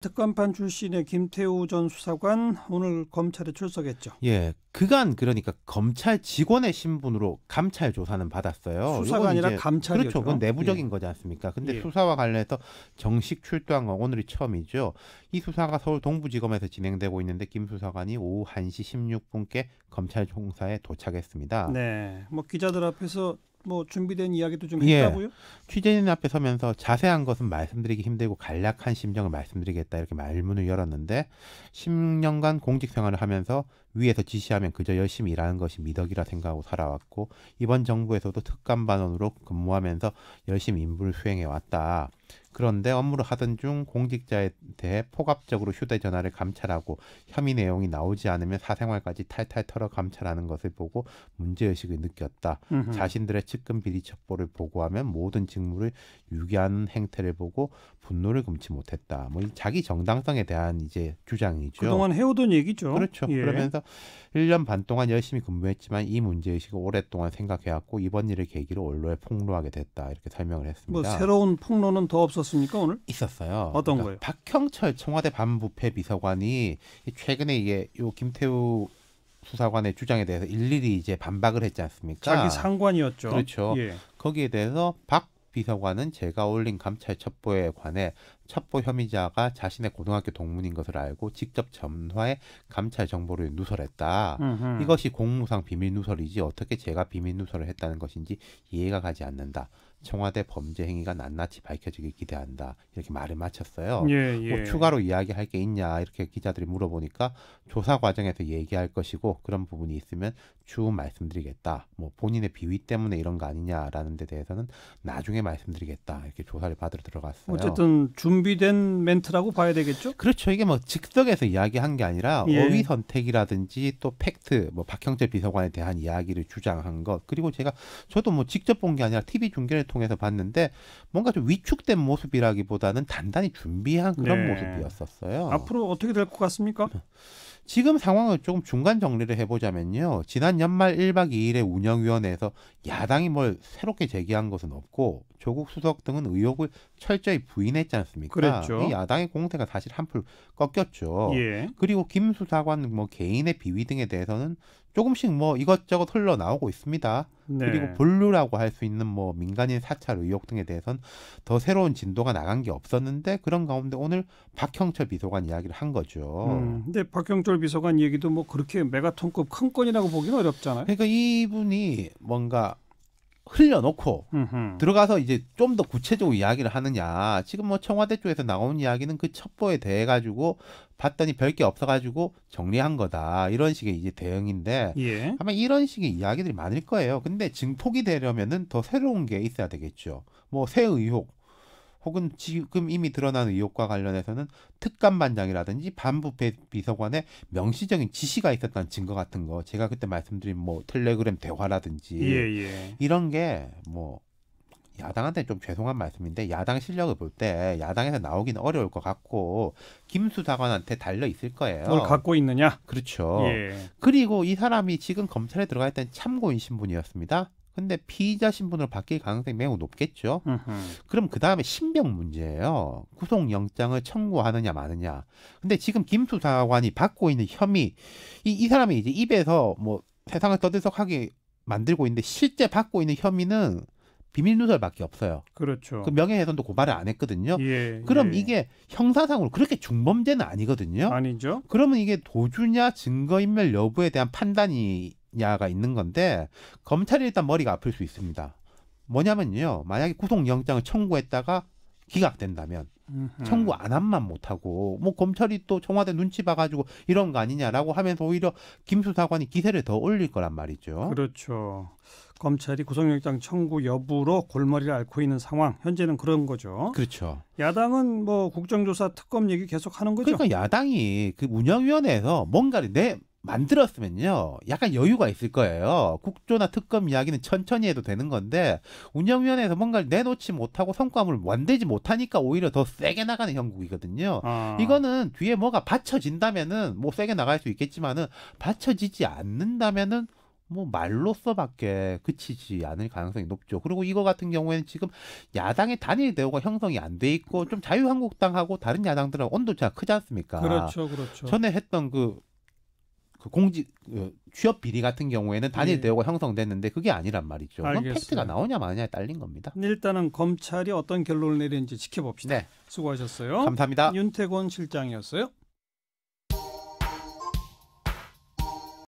특검판 출신의 김태우 전 수사관 오늘 검찰에 출석했죠. 예, 그간 그러니까 검찰 직원의 신분으로 감찰 조사는 받았어요. 수사가 요건 아니라 이제 감찰이죠. 그렇죠. 그건 내부적인 거지 않습니까? 근데 예. 수사와 관련해서 정식 출두한 건 오늘이 처음이죠. 이 수사가 서울 동부지검에서 진행되고 있는데 김 수사관이 오후 1시 16분께 검찰 총사에 도착했습니다. 네, 뭐 기자들 앞에서 뭐 준비된 이야기도 좀 예. 했다고요? 취재진 앞에 서면서 자세한 것은 말씀드리기 힘들고 간략한 심정을 말씀드리겠다 이렇게 말문을 열었는데 10년간 공직 생활을 하면서 위에서 지시하면 그저 열심히 일하는 것이 미덕이라 생각하고 살아왔고 이번 정부에서도 특감반원으로 근무하면서 열심히 임무를 수행해 왔다. 그런데 업무를 하던 중 공직자에 대해 포괄적으로 휴대전화를 감찰하고 혐의 내용이 나오지 않으면 사생활까지 탈탈 털어 감찰하는 것을 보고 문제의식을 느꼈다. 자신들의 측근 비리 첩보를 보고하면 모든 직무를 유기하는 행태를 보고 분노를 금치 못했다. 뭐 자기 정당성에 대한 이제 주장이죠. 그동안 해오던 얘기죠. 그렇죠. 예. 그러면서 1년 반 동안 열심히 근무했지만 이 문제의식을 오랫동안 생각해왔고 이번 일을 계기로 언론에 폭로하게 됐다. 이렇게 설명을 했습니다. 뭐 새로운 폭로는 더 없었습니까 오늘? 있었어요. 어떤 그러니까 거요? 박형철 청와대 반부패 비서관이 최근에 이게 요 김태우 수사관의 주장에 대해서 일일이 이제 반박을 했지 않습니까? 자기 상관이었죠. 그렇죠. 예. 거기에 대해서 박 비서관은 제가 올린 감찰 첩보에 관해 첩보 혐의자가 자신의 고등학교 동문인 것을 알고 직접 전화해 감찰 정보를 누설했다. 이것이 공무상 비밀 누설이지 어떻게 제가 비밀 누설을 했다는 것인지 이해가 가지 않는다. 청와대 범죄 행위가 낱낱이 밝혀지길 기대한다. 이렇게 말을 마쳤어요. 예, 예. 뭐 추가로 이야기할 게 있냐 이렇게 기자들이 물어보니까 조사 과정에서 얘기할 것이고 그런 부분이 있으면 추후 말씀드리겠다. 뭐 본인의 비위 때문에 이런 거 아니냐라는 데 대해서는 나중에 말씀드리겠다. 이렇게 조사를 받으러 들어갔어요. 어쨌든 준비된 멘트라고 봐야 되겠죠? 그렇죠. 이게 뭐 즉석에서 이야기한 게 아니라 예. 어휘 선택이라든지 또 팩트, 뭐 박형철 비서관에 대한 이야기를 주장한 것. 그리고 저도 뭐 직접 본 게 아니라 TV 중계를 통해서 봤는데 뭔가 좀 위축된 모습이라기보다는 단단히 준비한 그런 네. 모습이었었어요. 앞으로 어떻게 될 것 같습니까? 지금 상황을 조금 중간 정리를 해보자면요. 지난 연말 1박 2일의 운영위원회에서 야당이 뭘 새롭게 제기한 것은 없고 조국 수석 등은 의혹을 철저히 부인했지 않습니까? 그랬죠. 이 야당의 공세가 사실 한풀 꺾였죠. 예. 그리고 김 수사관 뭐 개인의 비위 등에 대해서는 조금씩 뭐 이것저것 흘러나오고 있습니다. 네. 그리고 본류라고 할 수 있는 뭐 민간인 사찰 의혹 등에 대해서는 더 새로운 진도가 나간 게 없었는데 그런 가운데 오늘 박형철 비서관 이야기를 한 거죠. 근데 박형철 비서관 얘기도 뭐 그렇게 메가톤급 큰 건이라고 보기는 어렵잖아요. 그러니까 이분이 뭔가 흘려놓고 들어가서 이제 좀 더 구체적으로 이야기를 하느냐. 지금 뭐 청와대 쪽에서 나온 이야기는 그 첩보에 대해 가지고 봤더니 별게 없어가지고 정리한 거다. 이런 식의 이제 대응인데 예. 아마 이런 식의 이야기들이 많을 거예요. 근데 증폭이 되려면은 더 새로운 게 있어야 되겠죠. 뭐 새 의혹 혹은 지금 이미 드러난 의혹과 관련해서는 특감반장이라든지 반부패 비서관의 명시적인 지시가 있었다는 증거 같은 거. 제가 그때 말씀드린 뭐 텔레그램 대화라든지 예. 이런 게 뭐 야당한테 좀 죄송한 말씀인데 야당 실력을 볼 때 야당에서 나오기는 어려울 것 같고 김 수사관한테 달려 있을 거예요. 뭘 갖고 있느냐? 그렇죠. 예. 그리고 이 사람이 지금 검찰에 들어가 있던 참고인 신분이었습니다. 근데 피의자 신분으로 바뀔 가능성이 매우 높겠죠. 그럼 그 다음에 신병 문제예요. 구속영장을 청구하느냐 마느냐. 근데 지금 김 수사관이 받고 있는 혐의, 이 사람이 이제 입에서 뭐 세상을 떠들썩하게 만들고 있는데 실제 받고 있는 혐의는 비밀누설밖에 없어요. 그렇죠. 그 명예훼손도 고발을 안 했거든요. 예. 그럼 이게 형사상으로 그렇게 중범죄는 아니거든요. 아니죠. 그러면 이게 도주냐 증거인멸 여부에 대한 판단이냐가 있는 건데 검찰이 일단 머리가 아플 수 있습니다. 뭐냐면요. 만약에 구속영장을 청구했다가 기각된다면 청구 안 한만 못하고 뭐 검찰이 또 청와대 눈치 봐가지고 이런 거 아니냐라고 하면서 오히려 김 수사관이 기세를 더 올릴 거란 말이죠. 그렇죠. 검찰이 구속영장 청구 여부로 골머리를 앓고 있는 상황. 현재는 그런 거죠. 그렇죠. 야당은 뭐 국정조사 특검 얘기 계속 하는 거죠. 그러니까 야당이 그 운영위원회에서 뭔가를 만들었으면요. 약간 여유가 있을 거예요. 국조나 특검 이야기는 천천히 해도 되는 건데 운영위원회에서 뭔가를 내놓지 못하고 성과물을 만들지 못하니까 오히려 더 세게 나가는 형국이거든요. 이거는 뒤에 뭐가 받쳐진다면은 뭐 세게 나갈 수 있겠지만은 받쳐지지 않는다면은 뭐 말로써밖에 그치지 않을 가능성이 높죠. 그리고 이거 같은 경우에는 지금 야당의 단일 대우가 형성이 안 돼 있고 좀 자유한국당하고 다른 야당들은 온도차가 크지 않습니까? 그렇죠, 그렇죠. 전에 했던 그 공직 취업 비리 같은 경우에는 단일 예. 대우가 형성됐는데 그게 아니란 말이죠. 그럼 알겠어요. 팩트가 나오냐 마냐에 딸린 겁니다. 일단은 검찰이 어떤 결론을 내리는지 지켜봅시다. 네, 수고하셨어요. 감사합니다. 윤태곤 실장이었어요.